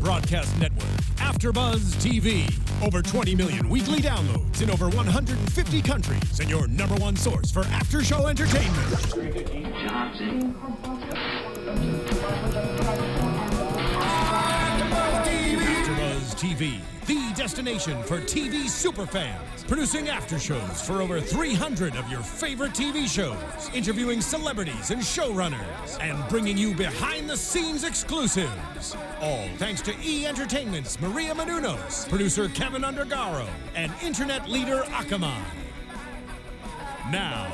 broadcast network, AFTERBUZZ TV. Over 20 million weekly downloads in over 150 countries, and your number one source for after-show entertainment. Johnson. AFTERBUZZ TV, the destination for TV superfans. Producing after shows for over 300 of your favorite TV shows, interviewing celebrities and showrunners, and bringing you behind-the-scenes exclusives. All thanks to E! Entertainment's Maria Menounos, producer Kevin Undergaro, and internet leader Akamai. Now,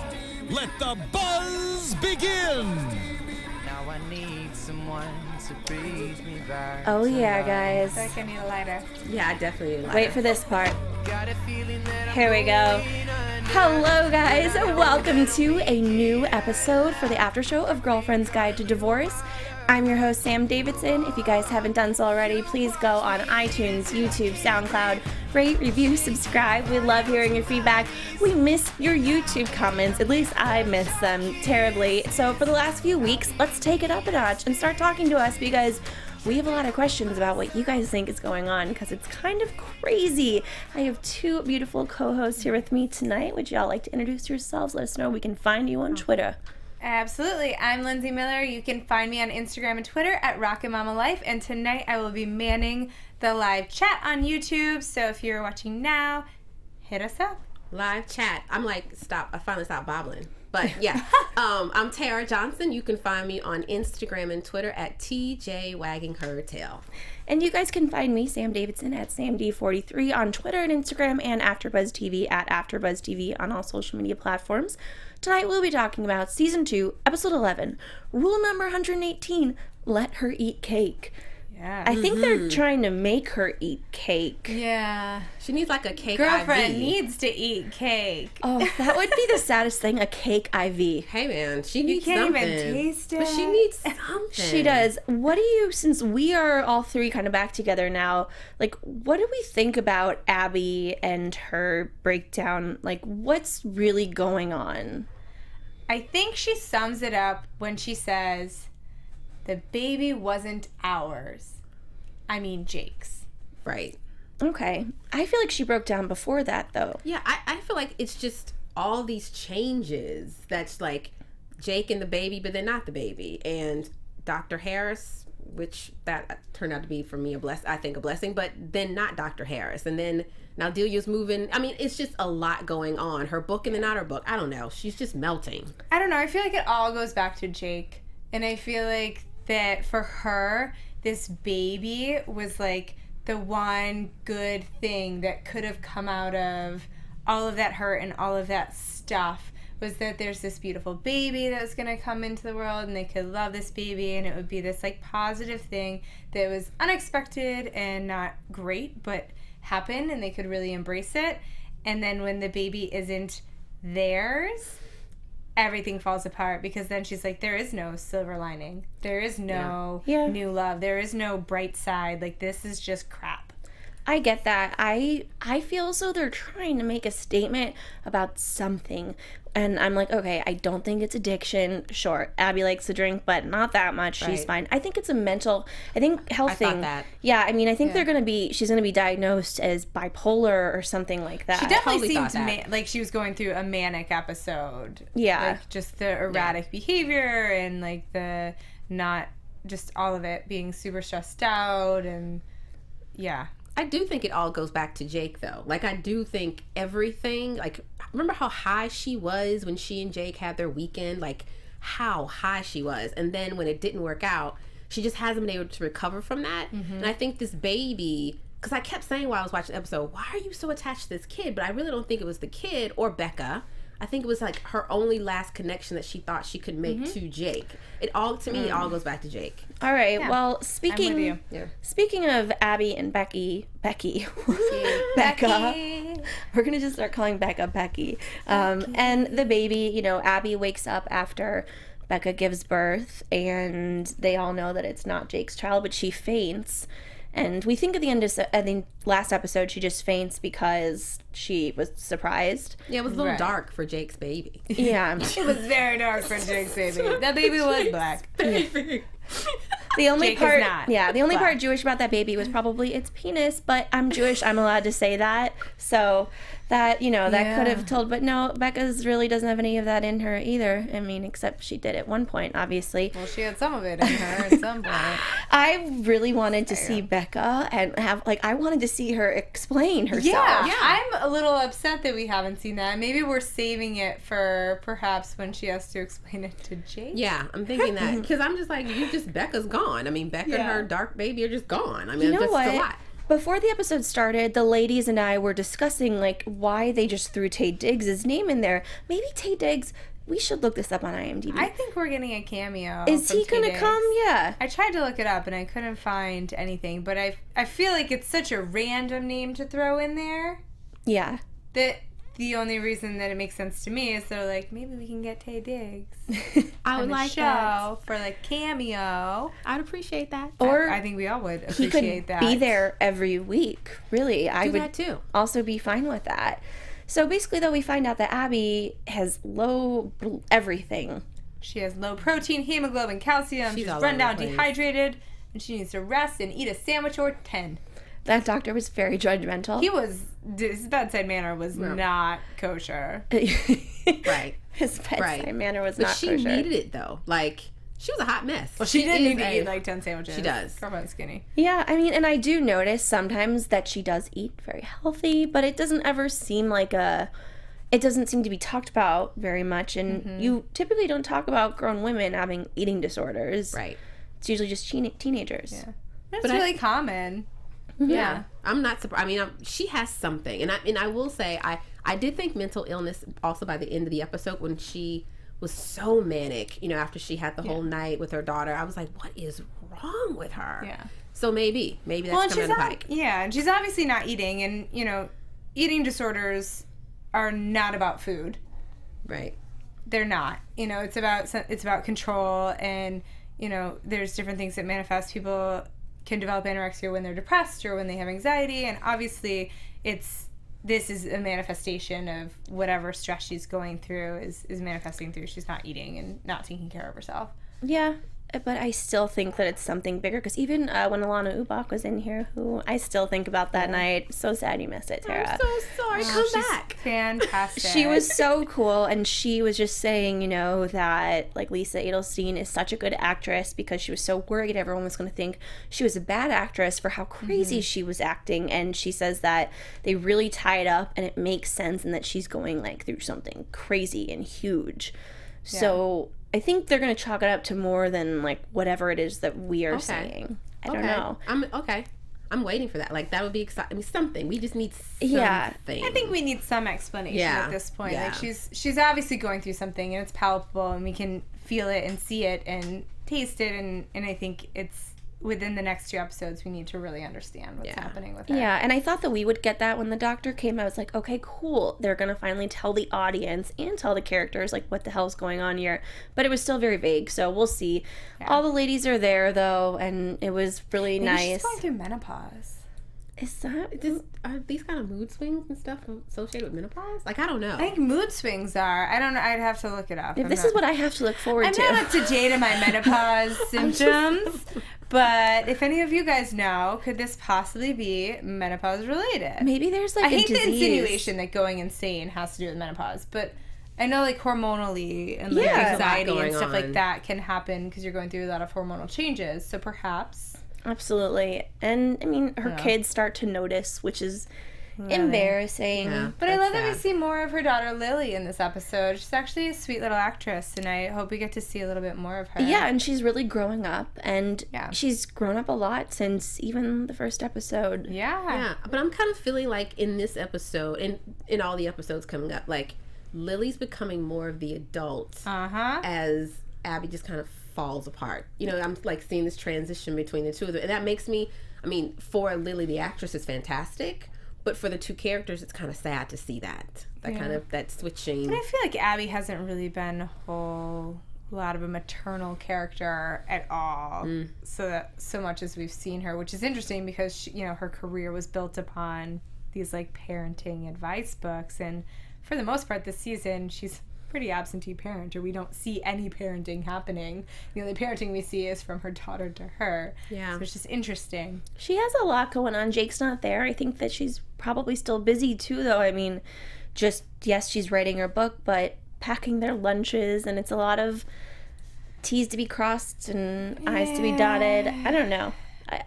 let the buzz begin! Now I need someone to breathe me back. Oh yeah, guys. I think I need a lighter. Yeah, I definitely need a lighter. Wait for this part. Got a feeling that I'm Here we go. going under. Hello, guys. Welcome to a new episode for the after show of Girlfriend's Guide to Divorce. I'm your host, Sam Davidson. If you guys haven't done so already, please go on iTunes, YouTube, SoundCloud, rate, review, subscribe. We love hearing your feedback. We miss your YouTube comments. At least I miss them terribly. So for the last few weeks, let's take it up a notch and start talking to us because we have a lot of questions about what you guys think is going on because it's kind of crazy. I have two beautiful co-hosts here with me tonight. Would y'all like to introduce yourselves? Let us know where we can find you on Twitter. Absolutely. I'm Lindsey Miller. You can find me on Instagram and Twitter at Rockin' Mama Life. And tonight I will be manning the live chat on YouTube. So if you're watching now, hit us up. Live chat. I'm like, stop. I finally stopped bobbling. But yeah, I'm Tara Johnson. You can find me on Instagram and Twitter at TJ Wagging Her Tail. And you guys can find me, Sam Davidson, at SamD43 on Twitter and Instagram, and AfterBuzz TV at AfterBuzz TV on all social media platforms. Tonight we'll be talking about Season 2, Episode 11, Rule number 118, Let Her Eat Cake. Yeah. I think they're trying to make her eat cake. Yeah. She needs like a cake Girlfriend IV. needs to eat cake. Oh, that would be the saddest thing, a cake IV. Hey man, she You needs can't something. even taste it. But she needs something. She does. What do you, since we are all three kind of back together now, like, what do we think about Abby and her breakdown? Like, what's really going on? I think she sums it up when she says, the baby wasn't ours. I mean Jake's. Right. Okay. I feel like she broke down before that, though. Yeah, I feel like it's just all these changes that's like Jake and the baby, but they're not the baby. And Dr. Harris, which that turned out to be for me a blessing, but then not Dr. Harris. And then now Delia's moving. I mean, it's just a lot going on. Her book and then not her book. I don't know. She's just melting. I don't know. I feel like it all goes back to Jake. And I feel like that for her, this baby was like the one good thing that could have come out of all of that hurt and all of that stuff was that there's this beautiful baby that was going to come into the world and they could love this baby and it would be this like positive thing that was unexpected and not great but happened and they could really embrace it. And then when the baby isn't theirs, everything falls apart because then she's like, there is no silver lining. There is no new love. There is no bright side. Like, this is just crap. I get that. I feel as though they're trying to make a statement about something. And I'm like, okay, I don't think it's addiction. Sure, Abby likes to drink, but not that much. Right. She's fine. I think it's a mental, health thing. I thought that. Yeah, I mean, I think she's going to be diagnosed as bipolar or something like that. She definitely totally seemed like she was going through a manic episode. Yeah. Like, just the erratic behavior and, like, the not, just all of it being super stressed out and, yeah. I do think it all goes back to Jake, though. Like, I do think everything, like, remember how high she was when she and Jake had their weekend? Like, how high she was. And then when it didn't work out, she just hasn't been able to recover from that. Mm-hmm. And I think this baby, because I kept saying while I was watching the episode, why are you so attached to this kid? But I really don't think it was the kid or Becca. I think it was like her only last connection that she thought she could make to Jake. It all goes back to Jake. All right. Yeah. Well, I'm speaking of Abby and Becky, Becca, we're gonna just start calling Becca Becky. And the baby, Abby wakes up after Becca gives birth, and they all know that it's not Jake's child, but she faints. And we think at the end of the last episode, she just faints because she was surprised. Yeah, it was a little dark for Jake's baby. Yeah. It was very dark for Jake's baby. That baby was black. Baby. The only Jake is part, not, the only but- part Jewish about that baby was probably its penis, but I'm Jewish, I'm allowed to say that. So that, that could have told, but no, Becca's really doesn't have any of that in her either. I mean, except she did at one point, obviously. Well, she had some of it in her at some point. I really wanted to see Becca and I wanted to see her explain herself. Yeah, I'm a little upset that we haven't seen that. Maybe we're saving it for perhaps when she has to explain it to Jake. Yeah, I'm thinking that because I'm just like, Becca's gone. I mean, Becca and her dark baby are just gone. I mean, You know it's what? a lot. Before the episode started, the ladies and I were discussing why they just threw Taye Diggs' name in there. Maybe Taye Diggs. We should look this up on IMDb. I think we're getting a cameo. Is he from Taye gonna Diggs. come? Yeah. I tried to look it up and I couldn't find anything, but I feel like it's such a random name to throw in there Yeah. that the only reason that it makes sense to me is they're like, maybe we can get Taye Diggs I would on the like show that. for cameo. I'd appreciate that. Or I think we all would he appreciate could that. be there every week. Really, I Do would that too. also be fine with that. So basically, though, we find out that Abby has low everything. She has low protein, hemoglobin, calcium. She's all run over down, the place. dehydrated, and she needs to rest and eat a sandwich or 10. That doctor was very judgmental. His bedside manner was not kosher. Right. His bedside manner was But not she kosher. needed it though. Like she was a hot mess. Well, she did is need to eat like 10 sandwiches. She does. Girlfriend skinny. Yeah, I mean, and I do notice sometimes that she does eat very healthy, but it doesn't ever seem it doesn't seem to be talked about very much, and you typically don't talk about grown women having eating disorders. Right. It's usually just teenagers. Yeah. That's really common. Yeah. I'm not surprised. I mean, she has something. And I will say, I did think mental illness also by the end of the episode when she was so manic, after she had the whole night with her daughter. I was like, what is wrong with her? Yeah. So maybe that's coming down the pike. Yeah, and she's obviously not eating, and, eating disorders are not about food. Right. They're not. It's about control, and, there's different things that manifest. People can develop anorexia when they're depressed or when they have anxiety, and obviously this is a manifestation of whatever stress she's going through is manifesting through she's not eating and not taking care of herself. Yeah, but I still think that it's something bigger, because even when Alana Ubach was in here, who I still think about that night. So sad you missed it, Tara. I'm so sorry. Come She's back. fantastic. She was so cool, and she was just saying, that Lisa Edelstein is such a good actress because she was so worried everyone was going to think she was a bad actress for how crazy she was acting, and she says that they really tie it up and it makes sense, and that she's going through something crazy and huge. Yeah. So I think they're going to chalk it up to more than whatever it is that we are saying. I don't know. I'm waiting for that. That would be exciting. I mean, something. We just need something. Yeah. I think we need some explanation at this point. Yeah. She's obviously going through something, and it's palpable, and we can feel it and see it and taste it, and I think it's within the next 2 episodes we need to really understand what's happening with her. Yeah, and I thought that we would get that when the doctor came. I was like, okay, cool. They're going to finally tell the audience and tell the characters, what the hell's going on here. But it was still very vague, so we'll see. Yeah. All the ladies are there, though, and it was really Maybe nice. She's going through menopause. Is that... Are these kind of mood swings and stuff associated with menopause? I don't know. I think mood swings are. I don't know. I'd have to look it up. This is what I have to look forward to. I'm not up to date on my menopause symptoms. But if any of you guys know, could this possibly be menopause related? Maybe there's I a hate disease. the insinuation that going insane has to do with menopause, but I know hormonally and anxiety and stuff like that can happen because you're going through a lot of hormonal changes. So perhaps. Absolutely. And I mean, her kids start to notice, which is embarrassing. Yeah, but I love that we see more of her daughter Lily in this episode. She's actually a sweet little actress, and I hope we get to see a little bit more of her. Yeah, and she's really growing up, and she's grown up a lot since even the first episode. Yeah. But I'm kind of feeling in this episode, and in all the episodes coming up, Lily's becoming more of the adult as Abby just kind of falls apart. I'm seeing this transition between the two of them, and that makes me, for Lily, the actress is fantastic. But for the two characters, it's kind of sad to see that kind of that switching. And I feel like Abby hasn't really been a whole lot of a maternal character at all. So much as we've seen her, which is interesting because she, her career was built upon these parenting advice books, and for the most part this season she's pretty absentee parent, or we don't see any parenting happening. The only parenting we see is from her daughter to her. Yeah. So it's just interesting. She has a lot going on. Jake's not there. I think that she's probably still busy too, though. I mean, yes, she's writing her book, but packing their lunches, and it's a lot of T's to be crossed and I's to be dotted. I don't know.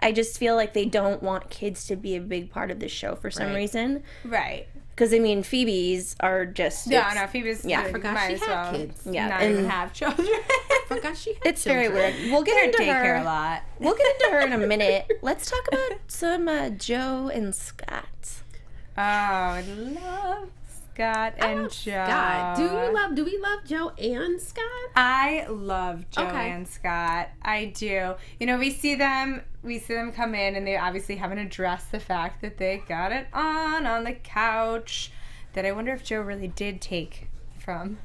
I just feel like they don't want kids to be a big part of this show for some reason. Right. Because, I mean, Phoebe's are just... No, Phoebe's... Yeah, I forgot she had kids. Yeah, not and even have children. I forgot she had it's very weird. We'll get into daycare her. a lot. We'll get into her in a minute. Let's talk about some Joe and Scott. Oh, I love Scott and Joe. Scott. Do we love Joe and Scott? I love Joe Okay. and Scott. I do. We see them come in, and they obviously haven't addressed the fact that they got it on the couch that I wonder if Joe really did take from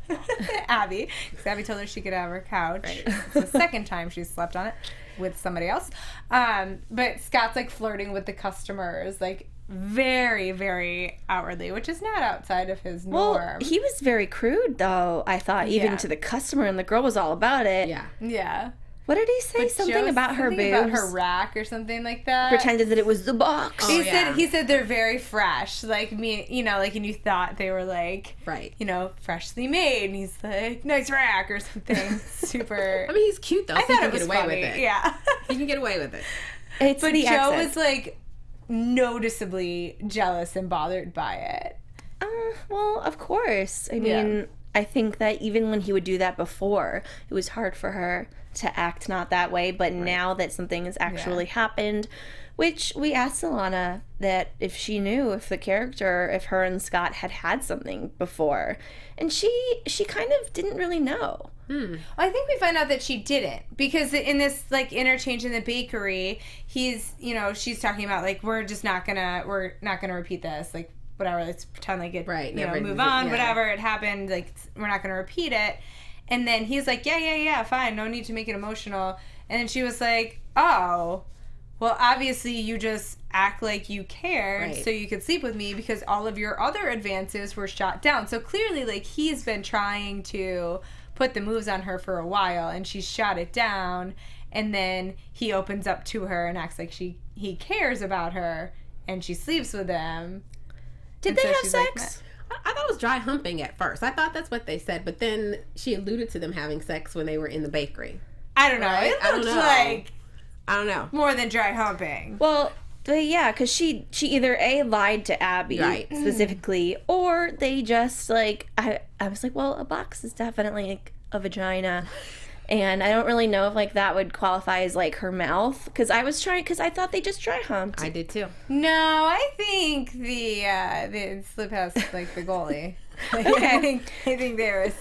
Abby, because Abby told her she could have her couch. Right. It's the second time she's slept on it with somebody else. But Scott's like flirting with the customers, like very, very outwardly, which is not outside of his norm. Well, he was very crude, though, I thought, even to the customer, and the girl was all about it. Yeah. Yeah. What did he say? But Something Joe, about her boobs? about her rack or something like that. Pretended that it was the box. He said they're very fresh, like me, and you thought they were like, right, freshly made. And he's like, nice rack or something. Super. I mean, he's cute though. I so thought he it can was get away funny. with it. Yeah, he can get away with it. But the Joe accent. was like noticeably jealous and bothered by it. Well, of course. I mean, I think that even when he would do that before, it was hard for her to act not that way. But now that something has actually happened, which we asked Alana that if she knew if the character, if her and Scott had something before. And she kind of didn't really know. I think we find out that she didn't, because in this like interchange in the bakery, she's talking about like we're not gonna repeat this, like whatever, let's pretend like it, move on, whatever, it happened, like we're not gonna repeat it. And then he's like, yeah, fine, no need to make it emotional. And then she was like, oh, well, obviously you just act like you cared so you could sleep with me because all of your other advances were shot down. So clearly, like, he's been trying to put the moves on her for a while, and she's shot it down. And then he opens up to her and acts like he cares about her, and she sleeps with him. Did they have sex? I thought it was dry humping at first. I thought that's what they said, but then she alluded to them having sex when they were in the bakery. I don't know. Right? It looked like I don't know. More than dry humping. Well, yeah, because she either lied to Abby specifically, or they just like I was like, well, a box is definitely like a vagina. And I don't really know if like that would qualify as like her mouth, because I thought they just dry humped. I did too. No, I think the slip has like the goalie. I think there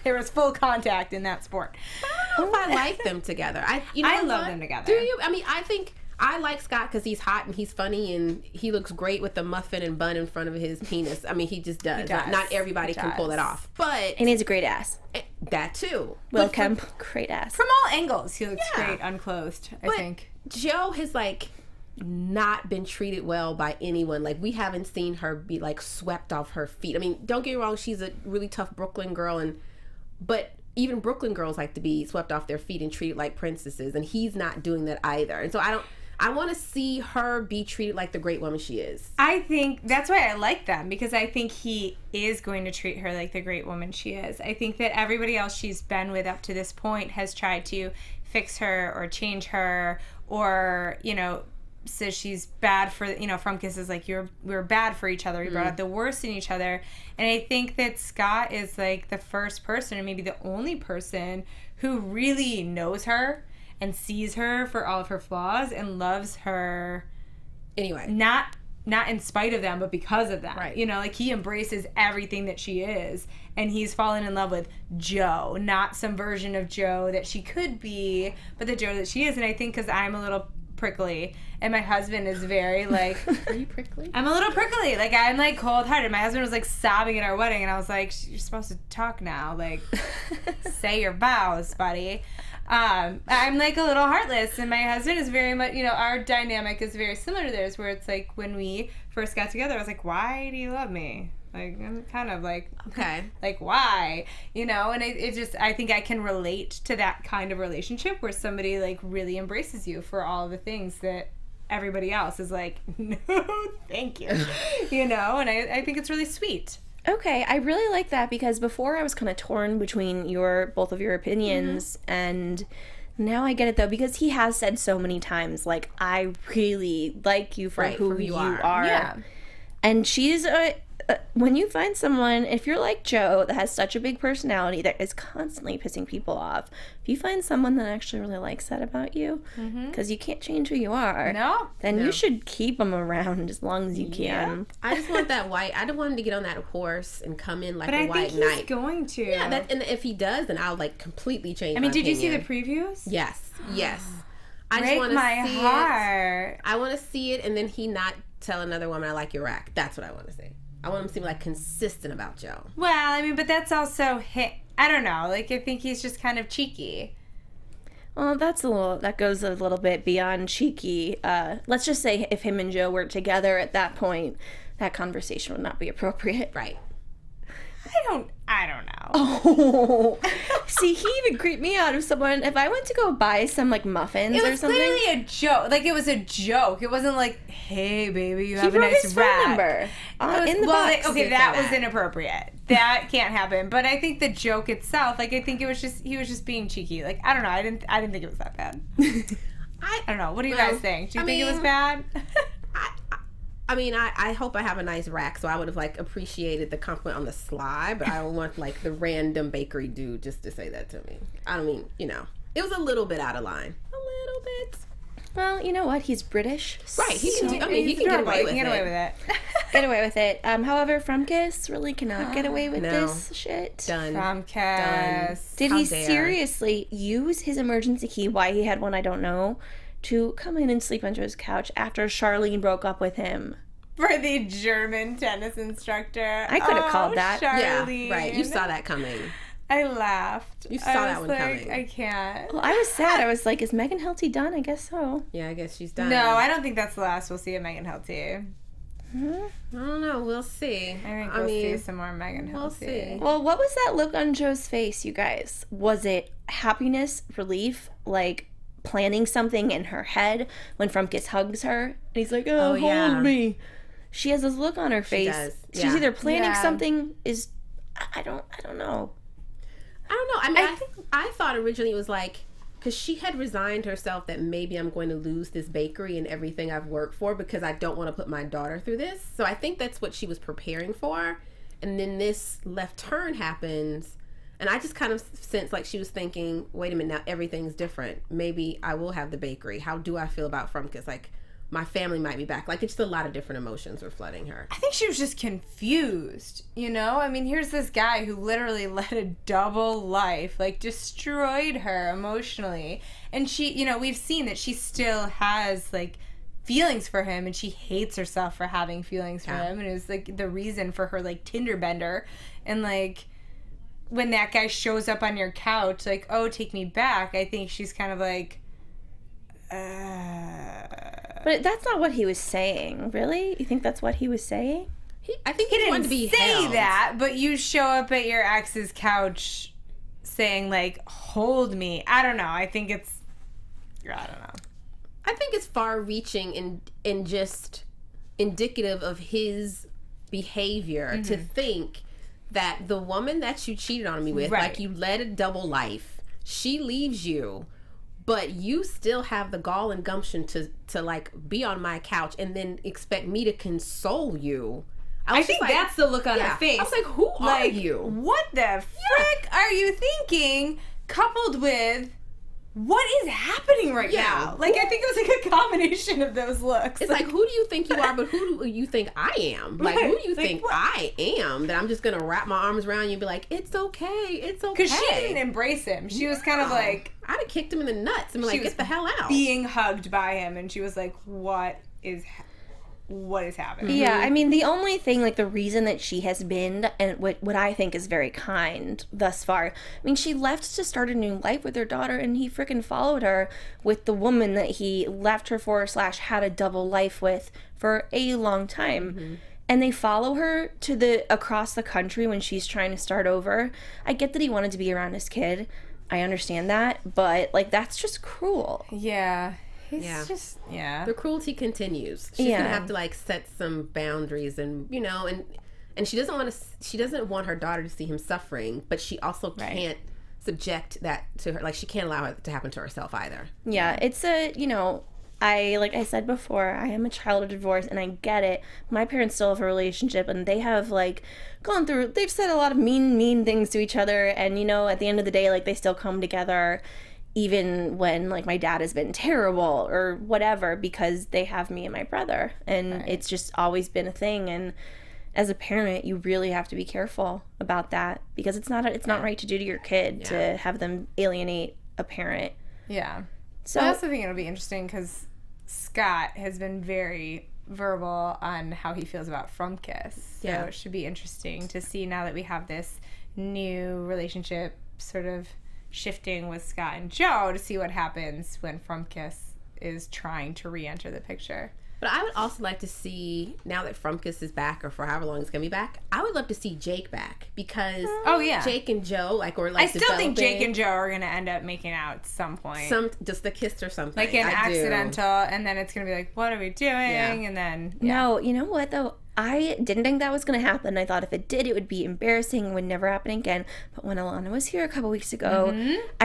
was full contact in that sport. I don't know if I like them together. I love them together. Do you? I mean, I think I like Scott because he's hot and he's funny and he looks great with the muffin and bun in front of his penis. I mean, he just does. Not everybody can pull it off. But and he has a great ass. That too. Will Kemp, great ass. From all angles, he looks great unclothed, I think. Joe has like not been treated well by anyone. Like, we haven't seen her be like swept off her feet. I mean, don't get me wrong, she's a really tough Brooklyn girl, but even Brooklyn girls like to be swept off their feet and treated like princesses, and he's not doing that either. And so I want to see her be treated like the great woman she is. I think that's why I like them, because I think he is going to treat her like the great woman she is. I think that everybody else she's been with up to this point has tried to fix her or change her, or, says she's bad for, Frumkus is like, we're bad for each other. We brought out the worst in each other. And I think that Scott is like the first person, or maybe the only person, who really knows her and sees her for all of her flaws and loves her anyway. Not in spite of them, but because of them. Right. Like, he embraces everything that she is, and he's fallen in love with Joe, not some version of Joe that she could be, but the Joe that she is. And I think because I'm a little prickly, and my husband is very like Are you prickly? I'm a little prickly, like I'm like cold-hearted. My husband was like sobbing at our wedding, and I was like, you're supposed to talk now, like say your vows, buddy. I'm like a little heartless, and my husband is very much, our dynamic is very similar to theirs, where it's like when we first got together, I was like, why do you love me? Like, I'm kind of like, Okay. like, why? You know, and it just, I think I can relate to that kind of relationship where somebody, like, really embraces you for all the things that everybody else is like, no, thank you. You know, and I think it's really sweet. Okay, I really like that because before I was kind of torn between both of your opinions, and now I get it though, because he has said so many times, like, I really like you for who you are. Yeah. And she's when you find someone, if you're like Joe, that has such a big personality that is constantly pissing people off, if you find someone that actually really likes that about you, because you can't change who you are, then you should keep them around as long as you can. I just want that white. I don't want him to get on that horse and come in like But a I white think knight. he's going to. Yeah, and if he does, then I'll like completely change. I mean, my did you see opinion. the previews? Yes. I just Break want to my see heart. it. I want to see it, and then he not tell another woman I like your rack. That's what I want to see. I want him to seem like consistent about Joe. Well, I mean, but that's also I don't know. Like, I think he's just kind of cheeky. Well, that goes a little bit beyond cheeky. Let's just say if him and Joe were together at that point, that conversation would not be appropriate. Right. I don't know. Oh, see, he even creeped me out of someone. If I went to go buy some like muffins It or was something, clearly a joke. Like, it was a joke. It wasn't like, hey, baby, you he have a wrote nice his rack. phone number in the box. Okay, that was inappropriate. That can't happen. But I think the joke itself, like, I think he was just being cheeky. Like, I don't know. I didn't think it was that bad. I don't know. What do you guys think? Do you think it was bad? I mean, I hope I have a nice rack, so I would have, like, appreciated the compliment on the sly, but I don't want, like, the random bakery dude just to say that to me. I don't mean, you know, it was a little bit out of line. A little bit. Well, you know what? He's British. Right. He can get away with it. He can get away with it. However, Frumkiss really cannot get away with this shit. Done. Frumkiss. Did he seriously use his emergency key, why he had one I don't know, to come in and sleep under his couch after Charlene broke up with him? For the German tennis instructor. I could have called that. Charlene. Yeah, right. You saw that coming. I laughed. You saw that one like, coming. I can't. Well, I was sad. I was like, is Megan Hilty done? I guess so. Yeah, I guess she's done. No, I don't think that's the last we'll see of Megan Hilty. I don't know. We'll see. I think we'll see some more Megan Hilty. We'll see. Well, what was that look on Joe's face, you guys? Was it happiness, relief, like planning something in her head when Frumkiss hugs her? And he's like, oh hold me. She has this look on her face. does. She's Yeah. either planning something I don't know. I don't know. I mean, I thought originally it was like, because she had resigned herself that maybe I'm going to lose this bakery and everything I've worked for because I don't want to put my daughter through this. So I think that's what she was preparing for. And then this left turn happens. And I just kind of sense like she was thinking, wait a minute, now everything's different. Maybe I will have the bakery. How do I feel about Frumkiss? Like, my family might be back. Like, it's just a lot of different emotions were flooding her. I think she was just confused, you know? I mean, here's this guy who literally led a double life, like, destroyed her emotionally. And she, you know, we've seen that she still has, like, feelings for him, and she hates herself for having feelings for him. And it was, like, the reason for her, like, Tinder bender. And, like, when that guy shows up on your couch, like, oh, take me back, I think she's kind of like, But that's not what he was saying, really? You think that's what he was saying? I think he didn't wanted to be say held. that, but you show up at your ex's couch saying, like, hold me. I don't know. I think it's, I don't know. I think it's far-reaching and just indicative of his behavior to think that the woman that you cheated on me with, like, you led a double life, she leaves you, but you still have the gall and gumption to like be on my couch and then expect me to console you. I think like, that's the look on her face. I was like, who are you? What the frick are you thinking? Coupled with, what is happening right now? Like, I think it was like a combination of those looks. It's like, who do you think you are, but who do you think I am? Like, who do you think I am that I'm just going to wrap my arms around you and be like, it's okay, it's okay. Because she didn't embrace him. She was kind of like... I'd have kicked him in the nuts and be like, get the hell out. Being hugged by him, and she was like, what is happening? Yeah, I mean, the only thing, like, the reason that she has been, and what I think is very kind thus far, I mean, she left to start a new life with her daughter, and he freaking followed her with the woman that he left her for / had a double life with for a long time. and they follow her to across the country when she's trying to start over. I get that he wanted to be around his kid. I understand that, but like that's just cruel. Yeah. He's just The cruelty continues. She's gonna have to like set some boundaries, and you know, and she doesn't want her daughter to see him suffering, but she also can't subject that to her. Like she can't allow it to happen to herself either. Yeah, it's like I said before, I am a child of divorce, and I get it. My parents still have a relationship, and they have like they've said a lot of mean things to each other, and at the end of the day, like they still come together, even when like my dad has been terrible or whatever, because they have me and my brother, and it's just always been a thing. And as a parent, you really have to be careful about that, because it's not right to do to your kid to have them alienate a parent. Yeah. So I also think it'll be interesting because Scott has been very verbal on how he feels about Frumkiss. So it should be interesting to see now that we have this new relationship sort of shifting with Scott and Joe, to see what happens when Frumkiss is trying to re-enter the picture. But I would also like to see, now that Frumkiss is back, or for however long it's going to be back, I would love to see Jake back, because Jake and Joe, I still think Jake and Joe are going to end up making out at some point. Just a kiss or something. Like an accidental, and then it's going to be like, what are we doing? Yeah. And then... No, you know what, though? I didn't think that was going to happen. I thought if it did, it would be embarrassing and would never happen again. But when Alana was here a couple weeks ago...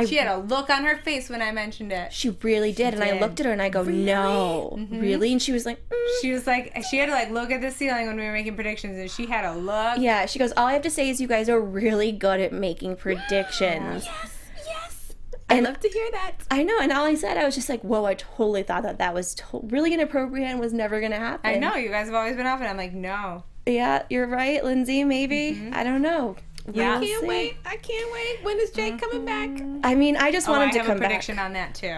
she had a look on her face when I mentioned it. She really did. And I looked at her and I go, really? No. Really? And she was like... She was like... She had to like look at the ceiling when we were making predictions, and she had a look. Yeah, she goes, all I have to say is you guys are really good at making predictions. Yes. I'd love to hear that. I know, and all I said, I was just like, whoa, I totally thought that was really inappropriate and was never going to happen. I know, you guys have always been off, and I'm like, no. Yeah, you're right, Lindsay, maybe. I don't know. I can't wait. When is Jake coming back? I mean, I just want him to come back. I have a prediction on that, too.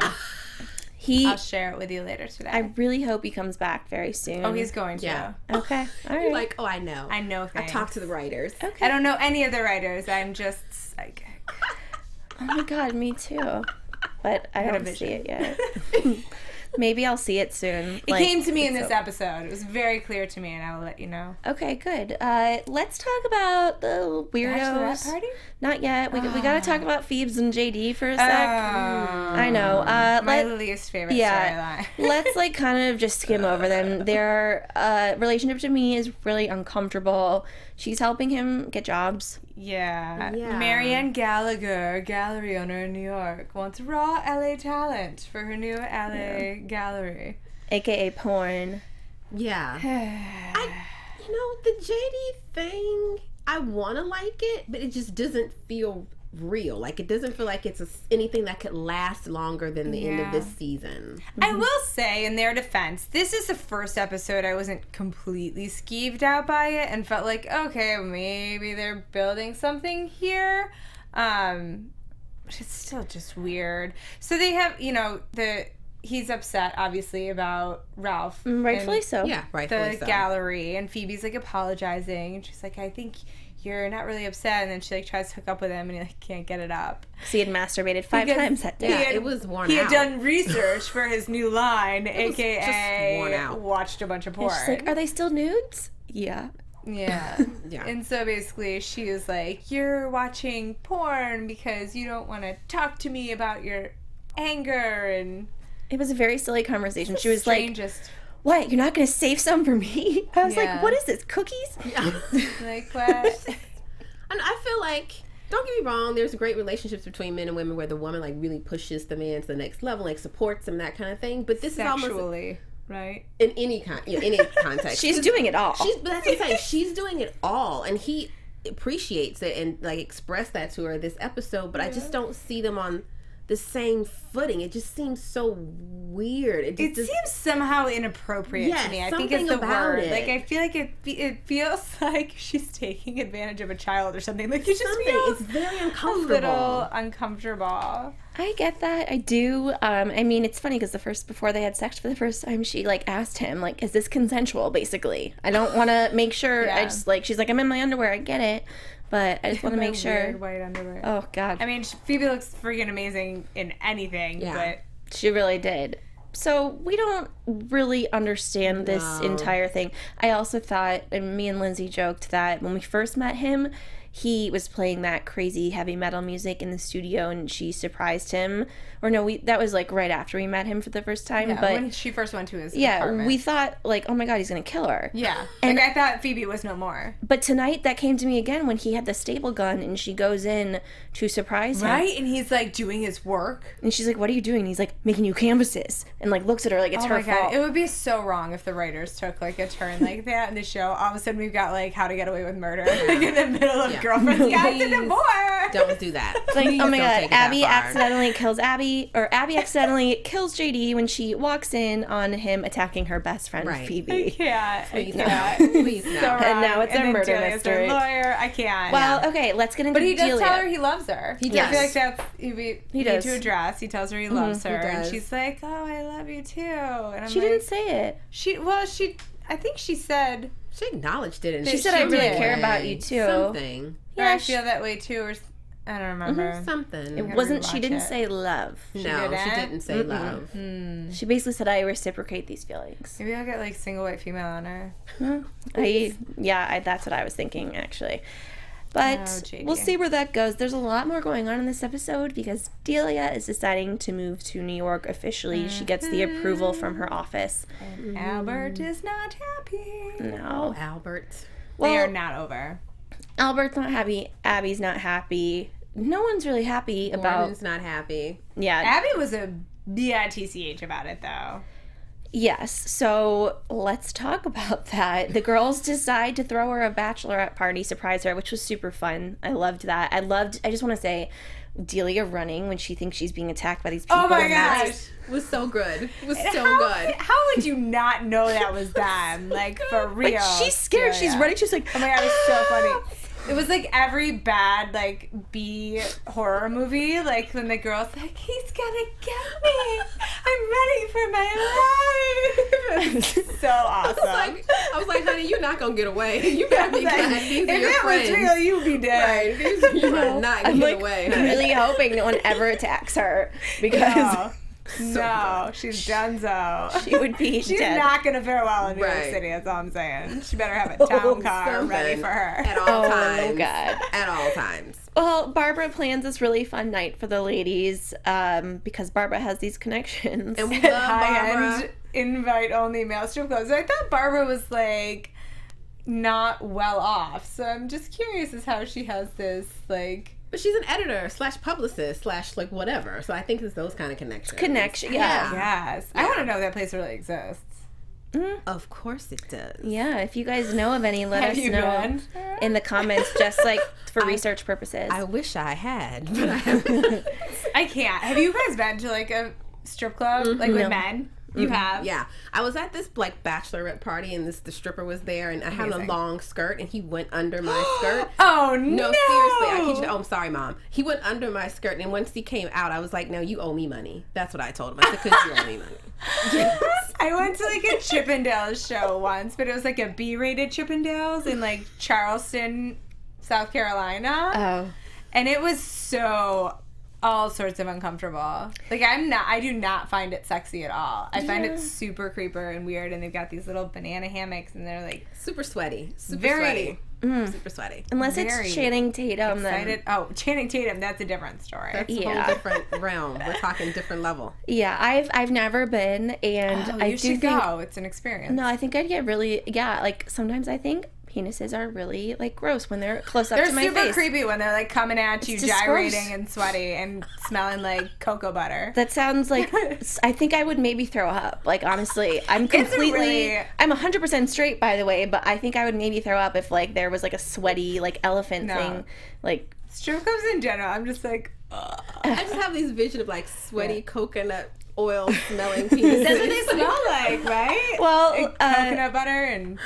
I'll share it with you later today. I really hope he comes back very soon. Oh, he's going to. Yeah. Okay. All right. You're like, I know. I know things. I talked to the writers. Okay. I don't know any of the writers. I'm just psychic. Oh, my God, me too. But I haven't seen it yet. Maybe I'll see it soon. It came to me in this episode. It was very clear to me, and I will let you know. Okay, good. Let's talk about the weirdos. Bachelorette party? Not yet. We got to talk about Phoebes and JD for a sec. I know. My least favorite storyline. Let's kind of just skim over them. Their relationship to me is really uncomfortable. She's helping him get jobs. Yeah. Marianne Gallagher, gallery owner in New York, wants raw LA talent for her new LA gallery. AKA porn. Yeah. The JD thing, I want to like it, but it just doesn't feel real. Like, it doesn't feel like it's anything that could last longer than the end of this season. I will say, in their defense, this is the first episode I wasn't completely skeeved out by it and felt like, okay, maybe they're building something here. But it's still just weird. So they have, he's upset, obviously, about Ralph. Rightfully so. Yeah, rightfully so. The gallery, and Phoebe's, apologizing, and she's like, I think you're not really upset, and then she tries to hook up with him, and he can't get it up. So he had masturbated 5 times that day. Yeah, it was worn out. He had done research for his new line, aka just worn out. Watched a bunch of porn. She's like, are they still nudes? Yeah. Yeah. Yeah. And so basically she is like, you're watching porn because you don't want to talk to me about your anger, and it was a very silly conversation. She was strangest. Like, what? You're not going to save some for me? I was like, what is this, cookies? Yeah. Like, what? And I feel like, don't get me wrong, there's great relationships between men and women where the woman really pushes the man to the next level, supports him, that kind of thing. But this Sexually, is almost right? In any any context. She's doing it all. But that's what I'm saying. She's doing it all, and he appreciates it and expressed that to her this episode. But I just don't see them on the same footing. It just seems so weird. It seems somehow inappropriate to me. I think it's the word. It. I feel like it feels like she's taking advantage of a child or something. Like, it just feels it's very uncomfortable. a little uncomfortable. I get that. I do. I mean, it's funny because before they had sex for the first time, she asked him, is this consensual, basically? I don't want to make sure. Yeah. I just she's like, I'm in my underwear. I get it. But I just want to make sure. Weird white underwear. Oh, God. I mean, Phoebe looks freaking amazing in anything. Yeah. But she really did. So we don't really understand this entire thing. I also thought, and me and Lindsay joked that when we first met him, he was playing that crazy heavy metal music in the studio and she surprised him. Or no, that was like right after we met him for the first time. Yeah, but when she first went to his apartment. We thought like, oh my God, he's going to kill her. Yeah. And I thought Phoebe was no more. But tonight that came to me again when he had the staple gun and she goes in to surprise him. Right? And he's like doing his work. And she's like, what are you doing? And he's like, making you canvases. And like looks at her like it's her fault. It would be so wrong if the writers took like a turn like that in the show. All of a sudden we've got like How to Get Away with Murder like in the middle of Girlfriends Guide to Divorce. Don't do that. Like, Please oh my don't God, take it Abby that far. accidentally kills Abby, or Abby accidentally kills JD when she walks in on him attacking her best friend, Right. Phoebe. Please no. can't. Please no. So wrong. And now it's a then murder Delia's mystery. a lawyer. I can't. Well, okay, let's get into But he does Delia. tell her he loves her. He I does. feel like that's he need does. to address. He tells her he loves her, he and does. she's like, "Oh, I love you too." And I'm She didn't say it. I think she said, She acknowledged it. And She said, I really did. care about you too. Something. "Yeah, I feel that way too," or I don't remember. Something. It gotta wasn't, she rewatch didn't it. say love. No, didn't? she didn't say love. She basically said, I reciprocate these feelings. Maybe I'll get like single white female on her. That's what I was thinking, actually. But JD. we'll see where that goes. There's a lot more going on in this episode because Delia is deciding to move to New York officially. She gets the approval from her office. And Albert is not happy. No. Albert. They are Well, not over. Albert's not happy. Abby's not happy. No one's really happy about... Gordon's not happy. Yeah. Abby was a BITCH about it though. Yes, so let's talk about that. The girls decide to throw her a bachelorette party, surprise her, which was super fun. I loved that. I just want to say, Delia running when she thinks she's being attacked by these people. Oh my in that- gosh. It was so good. It was so good. How would you not know that was them? Like, for real. Like, she's scared. Delia. She's running. She's like, Oh my god, it was so funny. It was like every bad, like, B horror movie, like when the girl's like, he's gonna get me. I'm ready for my life. So awesome. I was like, honey, you're not gonna get away. You better be glad these are if your it friends. was real, you'd be dead. Right. You are not I'm getting like away. honey. really hoping no one ever attacks her because No, she's donezo. she would be She's dead. not gonna fare well in New York Right. City, that's all I'm saying. She better have a town car ready Something for her. At all times. Oh, God. At all times. Well, Barbara plans this really fun night for the ladies because Barbara has these connections. And we love Barbara. High-end invite-only male strip clubs. I thought Barbara was, like, not well off. So I'm just curious as how she has this, like... But she's an editor / publicist / like whatever. So I think it's those kind of connections. Connection, yeah. Yes. I want to know if that place really exists. Of course it does. Yeah, if you guys know of any, let Have us you know been? in the comments, just like for research purposes. I wish I had, but I haven't. I can't. Have you guys been to, like, a strip club? Like, with men? You have? Yeah, I was at this like bachelorette party and the stripper was there and I had a Amazing. long skirt and he went under my skirt. Oh, No, seriously, I kid you. Oh, I'm sorry, Mom. He went under my skirt and once he came out, I was like, "No, you owe me money." That's what I told him. I said, "Because you owe me money." I went to like a Chippendales show once, but it was like a B-rated Chippendales in like Charleston, South Carolina. Oh. And it was so all sorts of uncomfortable. Like I do not find it sexy at all. I find it super creeper and weird, and they've got these little banana hammocks and they're like Super sweaty. Super very sweaty. Super sweaty. Unless Very it's Channing Tatum, excited. Oh, Channing Tatum, that's a different story. That's a Yeah. whole different realm. We're talking different level. yeah, I've never been, and I you do should think go. It's an experience. no, I think I'd get really like sometimes I think penises are really like gross when they're close up They're to my super face. creepy when they're like coming at you, It's just gyrating gross. and sweaty and smelling like cocoa butter. That sounds like I think I would maybe throw up. Like honestly, I'm completely really- I'm 100% straight by the way, but I think I would maybe throw up if like there was like a sweaty like elephant No. thing. Like Strip clubs in general, I'm just like, ugh. I just have these vision of like sweaty coconut oil smelling penises. That's what they smell like, right? well, Like coconut butter and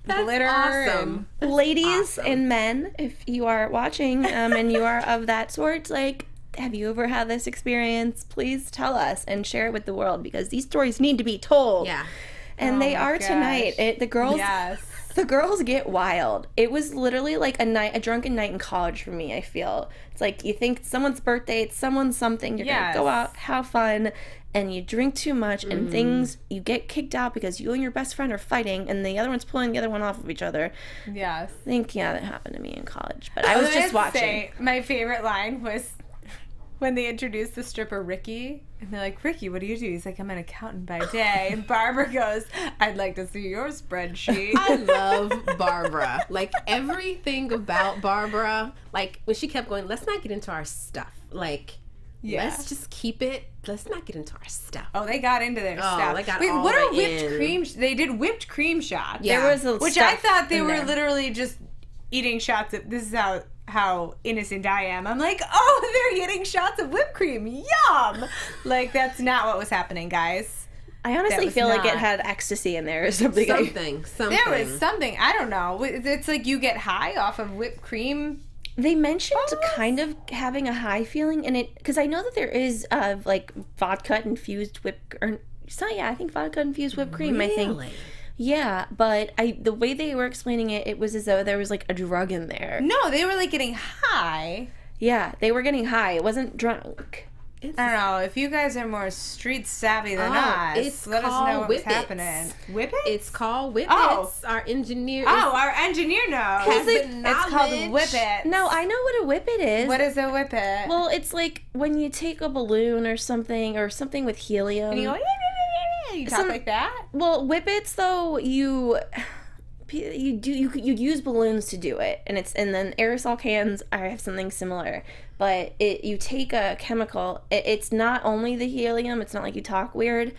glitter. awesome. ladies and men, if you are watching and you are of that sort, like have you ever had this experience? Please tell us and share it with the world because these stories need to be told. Yeah. And Oh they my are gosh. tonight. The girls Yes. The girls get wild. It was literally like a drunken night in college for me, I feel. It's like you think someone's birthday, it's someone's something, you're going to go out, have fun, and you drink too much, and you get kicked out because you and your best friend are fighting, and the other one's pulling the other one off of each other. Yes. I think, that happened to me in college. But I was just watching. My favorite line was when they introduced the stripper Ricky, and they're like, Ricky, what do you do? He's like, I'm an accountant by day. And Barbara goes, I'd like to see your spreadsheet. I love Barbara. Like, everything about Barbara, like, when she kept going, let's not get into our stuff. Like, let's just keep it. Let's not get into our stuff. Oh, they got into their stuff. They got Wait, all what are the whipped in. cream? They did whipped cream shots. Yeah. There was a Which I thought they were literally just eating shots of, this is how innocent I am. I'm like, oh, they're eating shots of whipped cream. Yum! Like, that's not what was happening, guys. I honestly feel like it had ecstasy in there or something. Something. There was something. I don't know. It's like you get high off of whipped cream. They mentioned kind of having a high feeling in it, because I know that there is like vodka infused I think vodka infused whipped cream. Really? I think. Yeah, but the way they were explaining it, it was as though there was like a drug in there. No, they were like getting high. Yeah, they were getting high. It wasn't drunk. I don't know. If you guys are more street savvy than us, let us know what's happening. Whippets? It's called Whippets. Our engineer. Our engineer knows. It's called Whippet. No, I know what a whippet is. What is a Whippet? Well, it's like when you take a balloon or something with helium. And you go, you talk like that? Well, whippets though, you use balloons to do it, and then aerosol cans have something similar, but you take a chemical. It's not only the helium. It's not like you talk weird.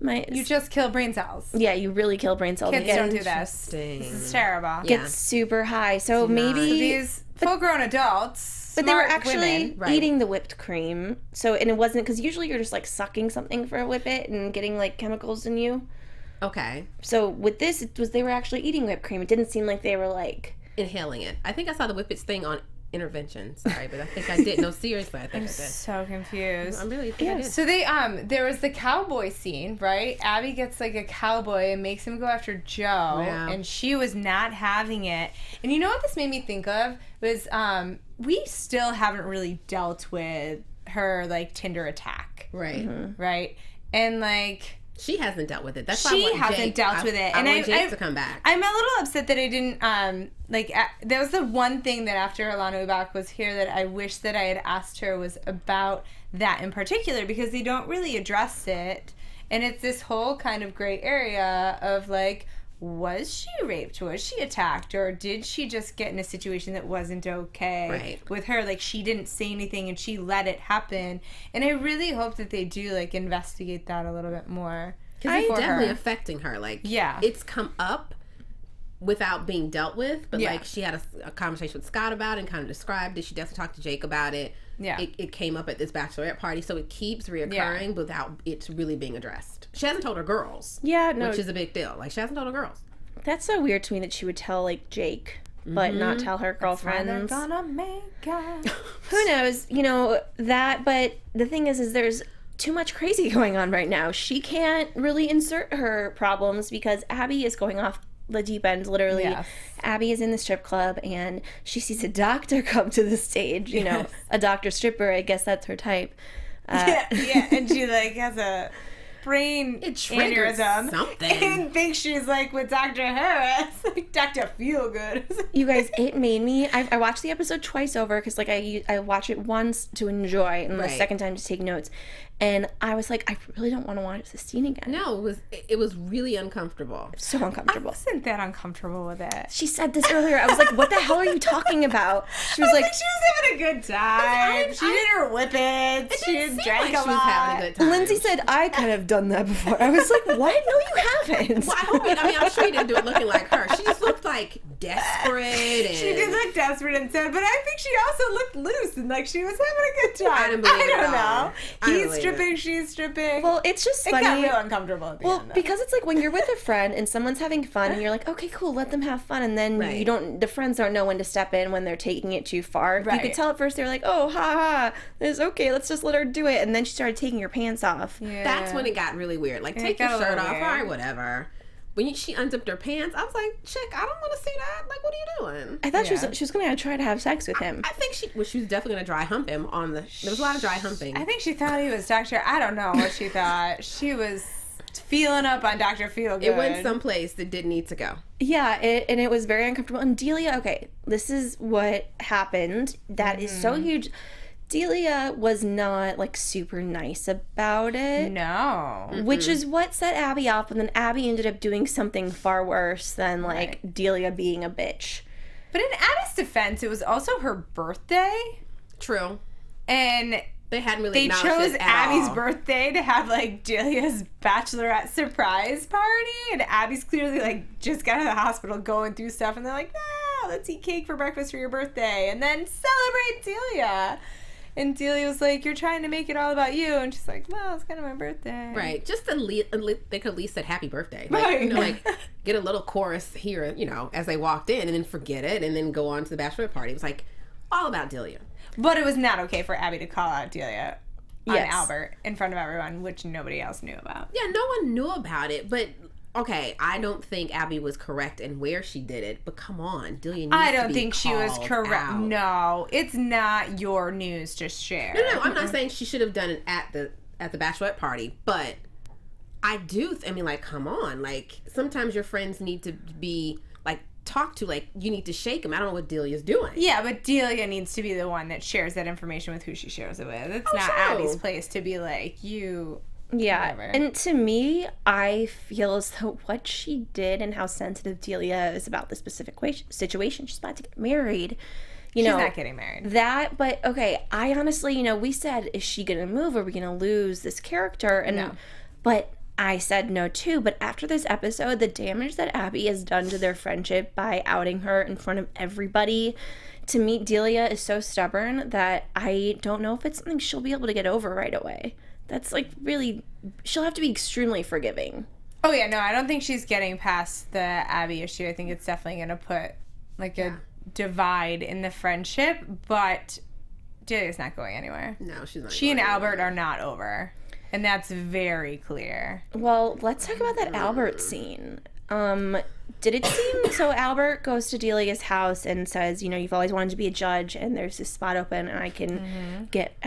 You just kill brain cells. Yeah, you really kill brain cells. Kids don't do this. This is terrible. Get super high. So maybe these full-grown adults. But they were actually eating the whipped cream. And it wasn't, because usually you're just like sucking something for a whippet and getting like chemicals in you. Okay. So with this, they were actually eating whipped cream. It didn't seem like they were like inhaling it. I think I saw the whippets thing on Intervention. Sorry, but I think I did. No, seriously, I think I did. So confused. I'm really think I did. So they there was the cowboy scene, right? Abby gets like a cowboy and makes him go after Joe, and she was not having it. And you know what this made me think of was we still haven't really dealt with her like Tinder attack, right? Right, and like. She hasn't dealt with it. That's she hasn't dealt with it, and I want Jake to come back. I'm a little upset that I didn't that was the one thing that after Alana Ubach was here that I wish that I had asked her was about that in particular, because they don't really address it, and it's this whole kind of gray area of like, was she raped? Was she attacked? Or did she just get in a situation that wasn't okay with her? Like, she didn't say anything and she let it happen. And I really hope that they do, like, investigate that a little bit more. Because it's definitely affecting her. Like, it's come up without being dealt with. But, like, she had a conversation with Scott about it and kind of described it. She definitely talked to Jake about it. Yeah. It came up at this bachelorette party. So it keeps reoccurring without it really being addressed. She hasn't told her girls. Yeah, no. Which is a big deal. Like, she hasn't told her girls. That's so weird to me that she would tell, like, Jake, but not tell her girlfriends. That's why they're gonna make us. Who knows? You know, that, but the thing is there's too much crazy going on right now. She can't really insert her problems because Abby is going off the deep end, literally. Yes. Abby is in the strip club, and she sees a doctor come to the stage, you know, a doctor stripper. I guess that's her type. And she, like, has a brain aneurysm something and thinks she's like with Dr. Harris, like Dr. Feelgood. You guys, it made me. I watched the episode twice over because like I watch it once to enjoy and the second time to take notes, and I was like, I really don't want to watch this scene again. No, it was really uncomfortable. So uncomfortable. I wasn't that uncomfortable with it. She said this earlier. I was like, what the hell are you talking about? She was like, she was having a good time. She did her whippets. She drank a lot. She was having a good time. Lindsay said, I could have done that before. I was like, what? No, you haven't. Well, I'm sure you didn't do it looking like her. She just looked like desperate. And she did look desperate and sad, but I think she also looked loose and like she was having a good time. I didn't believe it don't know. He's stripping, she's stripping. Well, it's just funny. It got real uncomfortable at the end, though. Because it's like when you're with a friend and someone's having fun and you're like, okay, cool, let them have fun, and then the friends don't know when to step in when they're taking it too far. You could tell at first they were like, oh, ha ha, it's okay, let's just let her do it, and then she started taking her pants off. Yeah. That's when it got really weird. Like, take your shirt off, all right, whatever. when she unzipped her pants, I was like, chick, I don't want to see that. Like, what are you doing? I thought she was going to try to have sex with him. I think she was definitely going to dry hump him there was a lot of dry humping. I think she thought he was Dr. I don't know what she thought. She was feeling up on Dr. Feelgood. It went someplace that didn't need to go. Yeah, and it was very uncomfortable. And Delia, okay, this is what happened. That is so huge. Delia was not, like, super nice about it. No. Which is what set Abby off, and then Abby ended up doing something far worse than, like, Delia being a bitch. But in Abby's defense, it was also her birthday. True. And they hadn't really they chose Abby's birthday to have, like, Delia's bachelorette surprise party. And Abby's clearly, like, just got out of the hospital going through stuff. And they're like, let's eat cake for breakfast for your birthday. And then celebrate Delia. And Delia was like, you're trying to make it all about you. And she's like, well, it's kind of my birthday. Right. Just they could at least said happy birthday. Like, right. You know, like, get a little chorus here, you know, as they walked in, and then forget it, and then go on to the bachelorette party. It was like all about Delia. But it was not okay for Abby to call out Delia on Albert in front of everyone, which nobody else knew about. Yeah, no one knew about it, but okay, I don't think Abby was correct in where she did it, but come on, Delia needs I don't to be think she was correct. out. No, it's not your news to share. No, I'm not saying she should have done it at the bachelorette party, but I do. I mean, like, come on, like, sometimes your friends need to be like talked to, like, you need to shake them. I don't know what Delia's doing. Yeah, but Delia needs to be the one that shares that information with who she shares it with. It's not Abby's place to be like, you. Yeah, whatever. And to me, I feel as though what she did and how sensitive Delia is about this specific situation, she's about to get married. She's not getting married. But okay, I honestly, we said, is she going to move? Are we going to lose this character? And no. But I said no too. But after this episode, the damage that Abby has done to their friendship by outing her in front of everybody, to me, Delia is so stubborn that I don't know if it's something she'll be able to get over right away. That's, like, really, she'll have to be extremely forgiving. Oh, yeah, no, I don't think she's getting past the Abby issue. I think it's definitely going to put, like, a divide in the friendship, but Delia's not going anywhere. No, she's not. She and Albert are not over, and that's very clear. Well, let's talk about that Albert scene. Did it seem so? Albert goes to Delia's house and says, you've always wanted to be a judge, and there's this spot open, and I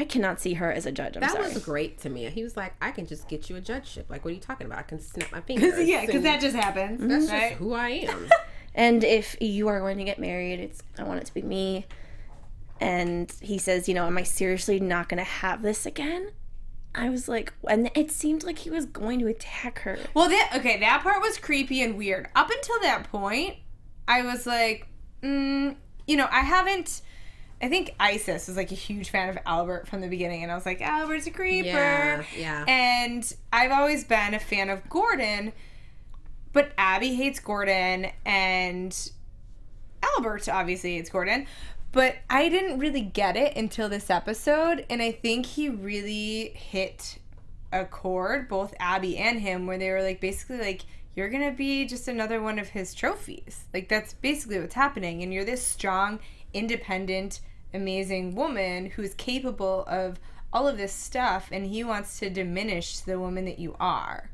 cannot see her as a judge. I'm sorry. That was great to me. He was like, I can just get you a judgeship. Like, what are you talking about? I can snap my fingers. Yeah, because that just happens. That's right? just who I am. And if you are going to get married, I want it to be me. And he says, am I seriously not going to have this again? I was like, and it seemed like he was going to attack her. Well, that part was creepy and weird. Up until that point, I was like, I think Isis was, like, a huge fan of Albert from the beginning, and I was like, Albert's a creeper. Yeah. And I've always been a fan of Gordon, but Abby hates Gordon, and Albert obviously hates Gordon. But I didn't really get it until this episode, and I think he really hit a chord, both Abby and him, where they were, like, basically, like, you're gonna be just another one of his trophies. Like, that's basically what's happening, and you're this strong, independent, amazing woman who's capable of all of this stuff, and he wants to diminish the woman that you are.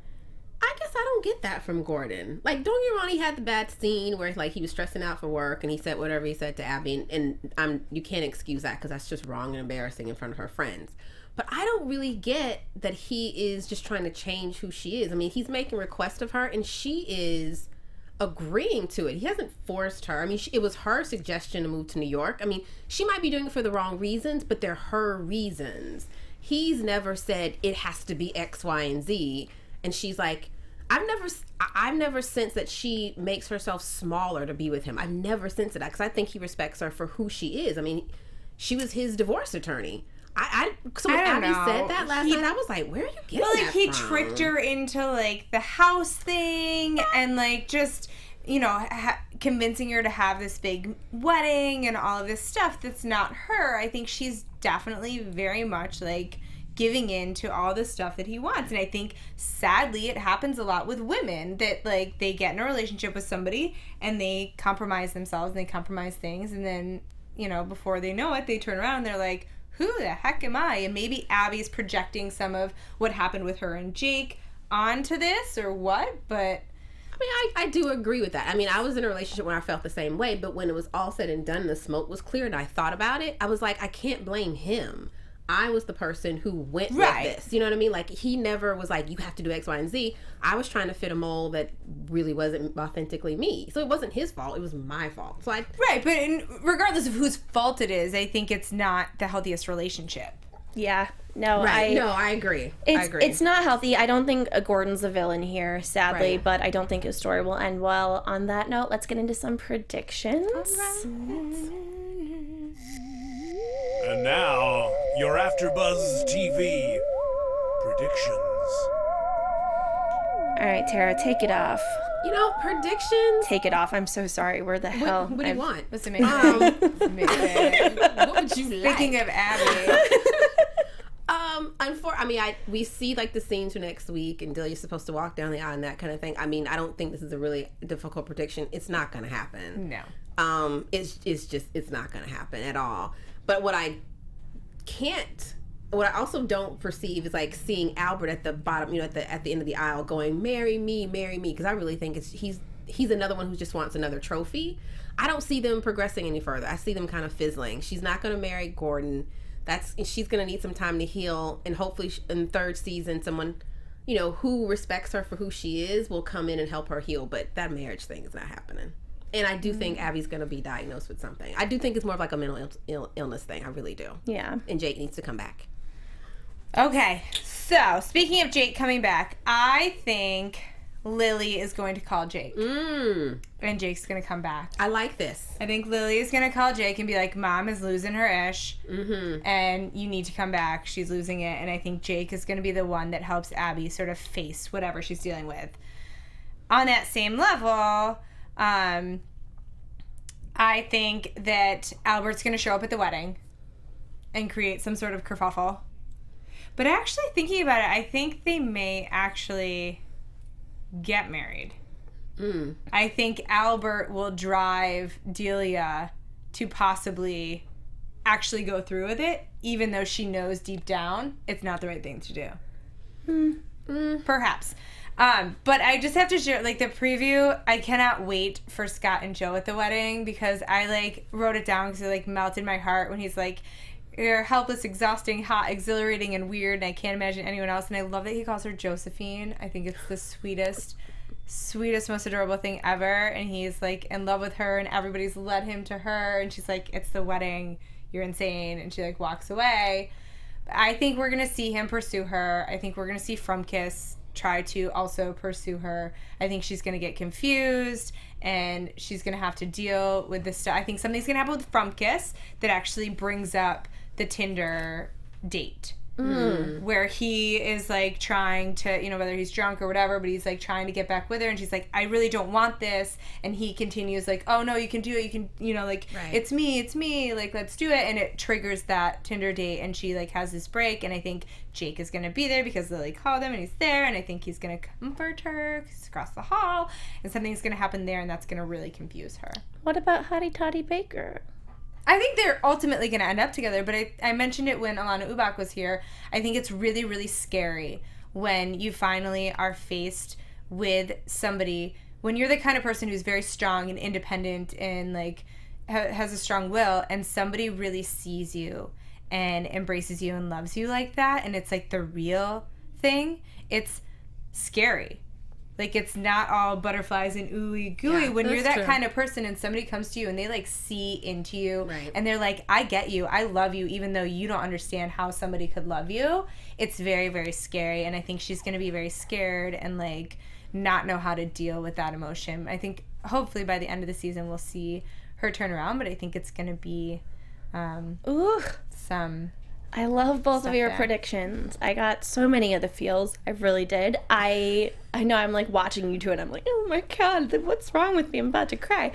I guess I don't get that from Gordon. Like, don't get me wrong, he had the bad scene where, like, he was stressing out for work and he said whatever he said to Abby, and you can't excuse that because that's just wrong and embarrassing in front of her friends. But I don't really get that he is just trying to change who she is. I mean, he's making requests of her and she is agreeing to it. He hasn't forced her. I mean, it was her suggestion to move to New York. I mean, she might be doing it for the wrong reasons, but they're her reasons. He's never said it has to be X, Y, and Z. And she's like, I've never sensed that she makes herself smaller to be with him. I've never sensed that because I think he respects her for who she is. I mean, she was his divorce attorney. So when Abby said that last night, I was like, where are you getting that from? He tricked her into, like, the house thing and, like, just, convincing her to have this big wedding and all of this stuff that's not her. I think she's definitely very much, like, giving in to all the stuff that he wants. And I think, sadly, it happens a lot with women that, like, they get in a relationship with somebody and they compromise themselves and they compromise things. And then, before they know it, they turn around and they're like, who the heck am I? And maybe Abby's projecting some of what happened with her and Jake onto this or what, but I do agree with that. I mean, I was in a relationship when I felt the same way, but when it was all said and done, the smoke was clear, and I thought about it, I was like, I can't blame him. I was the person who went with this. You know what I mean? Like, he never was like, you have to do X, Y, and Z. I was trying to fit a mold that really wasn't authentically me. So it wasn't his fault. It was my fault. So Right, but regardless of whose fault it is, I think it's not the healthiest relationship. Yeah. No, I agree. It's not healthy. I don't think Gordon's the villain here, sadly, but I don't think his story will end well. On that note, let's get into some predictions. And now, your AFTERBUZZ TV predictions. All right, Tara, take it off. You know, predictions. Take it off. I'm so sorry. Where the hell? What do you want? What's amazing? Amazing. What would you like? Speaking of Abby. We see like the scenes for next week, and Delia's supposed to walk down the aisle and that kind of thing. I mean, I don't think this is a really difficult prediction. It's not going to happen. No. It's not going to happen at all. But what I also don't perceive is like seeing Albert at the bottom, at the end of the aisle going, marry me, because I really think he's another one who just wants another trophy. I don't see them progressing any further. I see them kind of fizzling. She's not going to marry Gordon. She's going to need some time to heal, and hopefully in third season someone who respects her for who she is will come in and help her heal. But that marriage thing is not happening. And I do think Abby's going to be diagnosed with something. I do think it's more of like a mental illness thing. I really do. Yeah. And Jake needs to come back. Okay. So, speaking of Jake coming back, I think Lily is going to call Jake. And Jake's going to come back. I like this. I think Lily is going to call Jake and be like, Mom is losing her ish. And you need to come back. She's losing it. And I think Jake is going to be the one that helps Abby sort of face whatever she's dealing with. On that same level, I think that Albert's going to show up at the wedding and create some sort of kerfuffle. But actually thinking about it, I think they may actually get married. I think Albert will drive Delia to possibly actually go through with it, even though she knows deep down it's not the right thing to do. Perhaps. But I just have to share, like, the preview, I cannot wait for Scott and Joe at the wedding, because I, like, wrote it down because it, like, melted my heart when he's like, you're helpless, exhausting, hot, exhilarating, and weird, and I can't imagine anyone else. And I love that he calls her Josephine. I think it's the sweetest, most adorable thing ever. And he's, like, in love with her, and everybody's led him to her, and she's like, it's the wedding, you're insane, and she, like, walks away. But I think we're going to see him pursue her. I think we're going to see Frumkiss try to also pursue her. I think she's going to get confused, and she's going to have to deal with this stuff. I think something's going to happen with Frumkiss that actually brings up the Tinder date. Where he is, like, trying to, whether he's drunk or whatever, but he's, like, trying to get back with her, and she's like, I really don't want this, and he continues, like, oh, no, you can do it, you can, right. It's me, like, let's do it, and it triggers that Tinder date, and she, like, has this break, and I think Jake is going to be there because Lily called him, and he's there, and I think he's going to comfort her, 'cause he's across the hall, and something's going to happen there, and that's going to really confuse her. What about Hottie Toddy Baker? I think they're ultimately going to end up together, but I mentioned it when Alana Ubach was here. I think it's really, really scary when you finally are faced with somebody, when you're the kind of person who's very strong and independent and, like, has a strong will, and somebody really sees you and embraces you and loves you like that, and it's, like, the real thing. It's scary. Like, it's not all butterflies and ooey gooey. When you're that kind of person and somebody comes to you and they, like, see into you, and they're like, I get you, I love you, even though you don't understand how somebody could love you, it's very, very scary. And I think she's going to be very scared and, like, not know how to deal with that emotion. I think hopefully by the end of the season we'll see her turn around, but I think it's going to be some... I love both of your predictions. I got so many of the feels. I really did. I know I'm, like, watching you two, and I'm like, oh my God, what's wrong with me? I'm about to cry.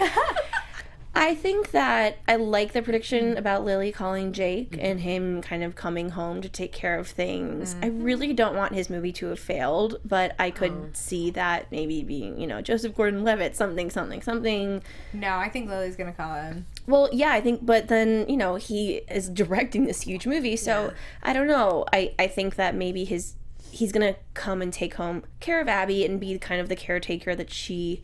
I think that I like the prediction about Lily calling Jake and him kind of coming home to take care of things. I really don't want his movie to have failed, but I could see that maybe being, Joseph Gordon-Levitt, something. No, I think Lily's going to call him. Well, yeah, I think, but then, he is directing this huge movie, so I don't know. I think that maybe his he's gonna come and take home care of Abby and be kind of the caretaker that she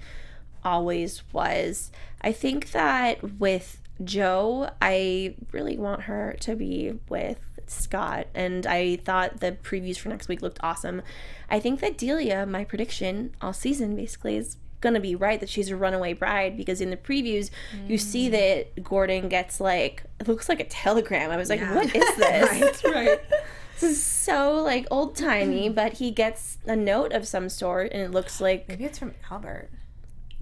always was. I think that with Jo, I really want her to be with Scott, and I thought the previews for next week looked awesome. I think that Delia, my prediction all season basically, is gonna be right, that she's a runaway bride, because in the previews you see that Gordon gets like, it looks like a telegram. I was like, what is this? right. This is so like old timey, but he gets a note of some sort, and it looks like Maybe it's from Albert.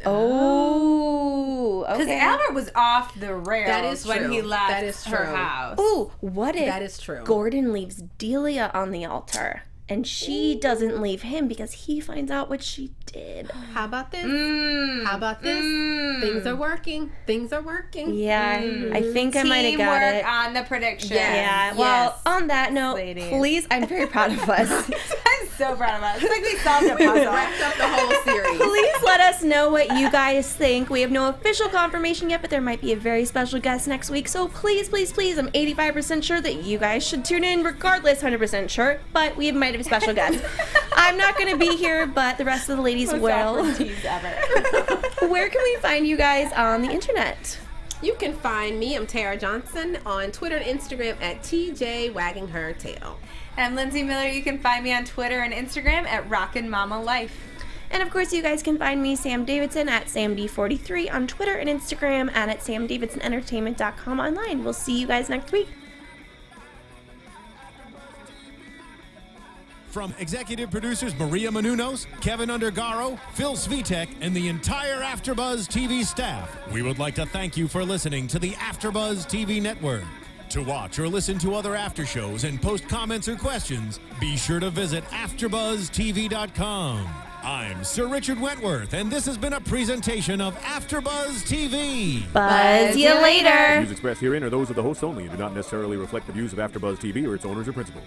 oh, Because okay. Albert was off the rails That is when true. he left That is her true. house. Ooh, what if That is true. Gordon leaves Delia on the altar and she doesn't leave him because he finds out what she did? How about this? How about this? Things are working. Things are working. Yeah, I think I might have got Teamwork it. on the prediction. Yeah, well, Yes. on that note, Ladies. please, I'm very proud of us. I'm so proud of us. It's like we solved a puzzle. Wrapped up the whole series. Please let us know what you guys think. We have no official confirmation yet, but there might be a very special guest next week. So please, please, please, I'm 85% sure that you guys should tune in regardless, 100% sure, but we might have a special guest. I'm not going to be here, but the rest of the ladies will. Tease ever. Where can we find you guys on the internet? You can find me, I'm Tara Johnson, on Twitter and Instagram at TJ Wagging Her Tail. And I'm Lindsey Miller. You can find me on Twitter and Instagram at Rockin' Mama Life. And of course, you guys can find me, Sam Davidson, at SamD43 on Twitter and Instagram, and at SamDavidsonEntertainment.com online. We'll see you guys next week. From executive producers Maria Menounos, Kevin Undergaro, Phil Svitek, and the entire AfterBuzz TV staff, we would like to thank you for listening to the AfterBuzz TV network. To watch or listen to other after shows and post comments or questions, be sure to visit AfterBuzzTV.com. I'm Sir Richard Wentworth, and this has been a presentation of AfterBuzz TV. Buzz you later. Views expressed herein are those of the hosts only and do not necessarily reflect the views of AfterBuzz TV or its owners or principals.